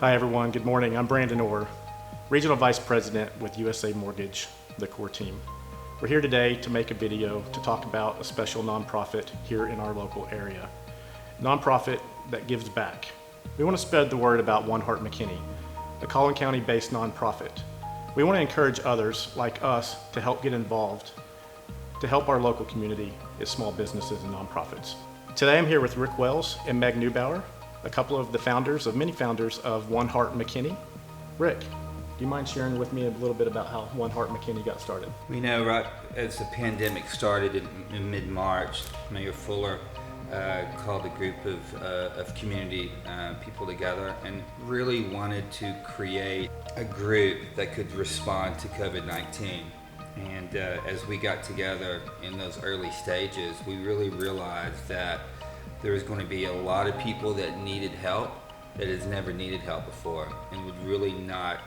Hi everyone, good morning. I'm Brandon Orr, Regional Vice President with USA Mortgage, the core team. We're here today to make a video to talk about a special nonprofit here in our local area. Nonprofit that gives back. We want to spread the word about Heart McKinney, a Collin County based nonprofit. We want to encourage others like us to help get involved, to help our local community as small businesses and nonprofits. Today I'm here with Rick Wells and Meg Neubauer, a couple of the many founders of Heart McKinney. Rick, do you mind sharing with me a little bit about how Heart McKinney got started? We know right as the pandemic started in mid-March, Mayor Fuller called a group of community people together and really wanted to create a group that could respond to COVID-19. And as we got together in those early stages, we really realized that there was going to be a lot of people that needed help that has never needed help before and would really not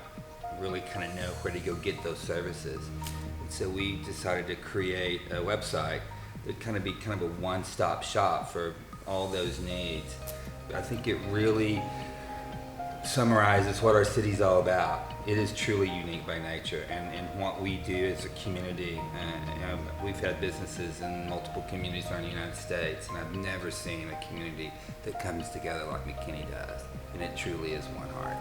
kind of know where to go get those services. And so we decided to create a website that kind of be kind of a one-stop shop for all those needs. I think it really summarizes what our city's all about. It is truly unique by nature, and what we do as a community. We've had businesses in multiple communities around the United States, and I've never seen a community that comes together like McKinney does, and it truly is one heart.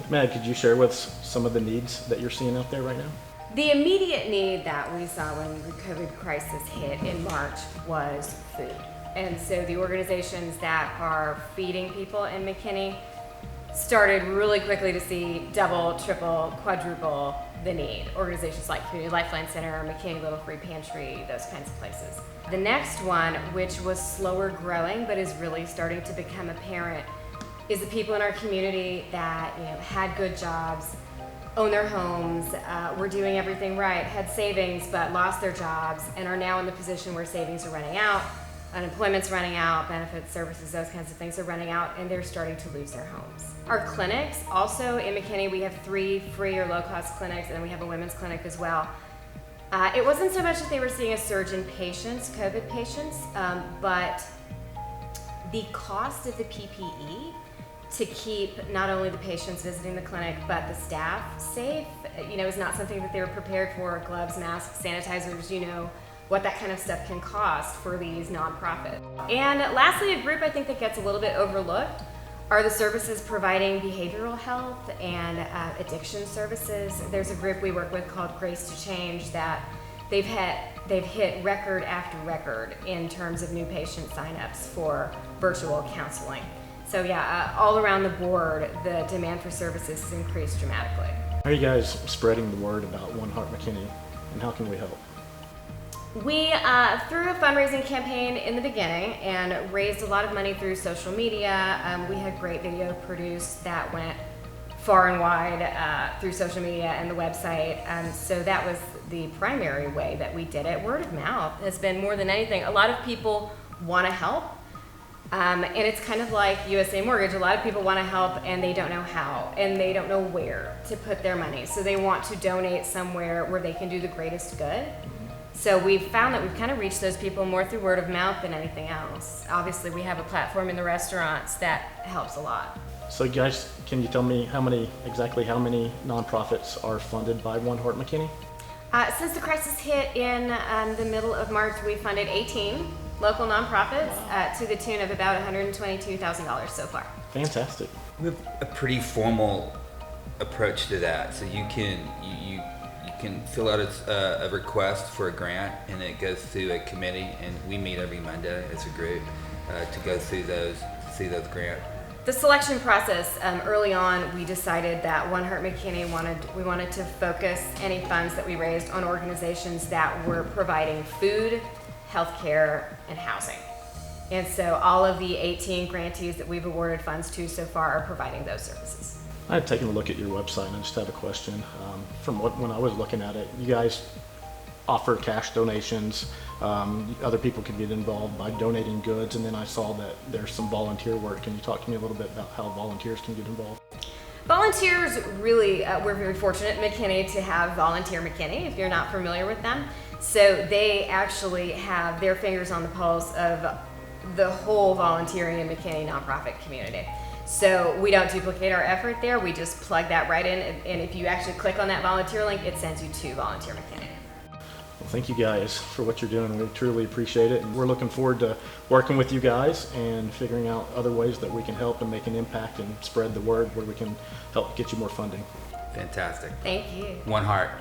Meg, could you share with us some of the needs that you're seeing out there right now? The immediate need that we saw when the COVID crisis hit in March was food. And so the organizations that are feeding people in McKinney started really quickly to see double, triple, quadruple the need. Organizations like Community Lifeline Center, McKinney Little Free Pantry, those kinds of places. The next one, which was slower growing but is really starting to become apparent, is the people in our community that had good jobs, own their homes, were doing everything right, had savings but lost their jobs, and are now in the position where savings are running out, unemployment's running out, benefits, services, those kinds of things are running out, and they're starting to lose their homes. Our clinics, also in McKinney, we have 3 free or low-cost clinics, and we have a women's clinic as well. It wasn't so much that they were seeing a surge in patients, COVID patients, but the cost of the PPE to keep not only the patients visiting the clinic, but the staff safe, is not something that they were prepared for. Gloves, masks, sanitizers, what that kind of stuff can cost for these nonprofits. And lastly, a group I think that gets a little bit overlooked are the services providing behavioral health and addiction services. There's a group we work with called Grace to Change that they've hit record after record in terms of new patient signups for virtual counseling. So yeah, all around the board, the demand for services has increased dramatically. How are you guys spreading the word about Heart McKinney, and how can we help? We threw a fundraising campaign in the beginning and raised a lot of money through social media. We had great video produced that went far and wide through social media and the website. So that was the primary way that we did it. Word of mouth has been more than anything. A lot of people want to help. And it's kind of like USA Mortgage. A lot of people want to help and they don't know how and they don't know where to put their money. So they want to donate somewhere where they can do the greatest good. So we've found that we've kind of reached those people more through word of mouth than anything else. Obviously, we have a platform in the restaurants that helps a lot. So guys, can you tell me exactly how many nonprofits are funded by Heart McKinney? Since the crisis hit in the middle of March, we funded 18 local nonprofits to the tune of about $122,000 so far. Fantastic. We have a pretty formal approach to that. So you can fill out a request for a grant, and it goes through a committee, and we meet every Monday as a group to go through those grants. The selection process, early on, we decided that Heart McKinney we wanted to focus any funds that we raised on organizations that were providing food, healthcare, and housing. And so all of the 18 grantees that we've awarded funds to so far are providing those services. I had taken a look at your website and I just have a question. When I was looking at it, you guys offer cash donations. Other people can get involved by donating goods, and then I saw that there's some volunteer work. Can you talk to me a little bit about how volunteers can get involved? Volunteers really, we're very fortunate at McKinney to have Volunteer McKinney, if you're not familiar with them. So they actually have their fingers on the pulse of the whole volunteering and McKinney nonprofit community. So we don't duplicate our effort there. We just plug that right in. And if you actually click on that volunteer link, it sends you to Volunteer McKinney. Well, thank you guys for what you're doing. We truly appreciate it. And we're looking forward to working with you guys and figuring out other ways that we can help and make an impact and spread the word where we can help get you more funding. Fantastic. Thank you. One heart.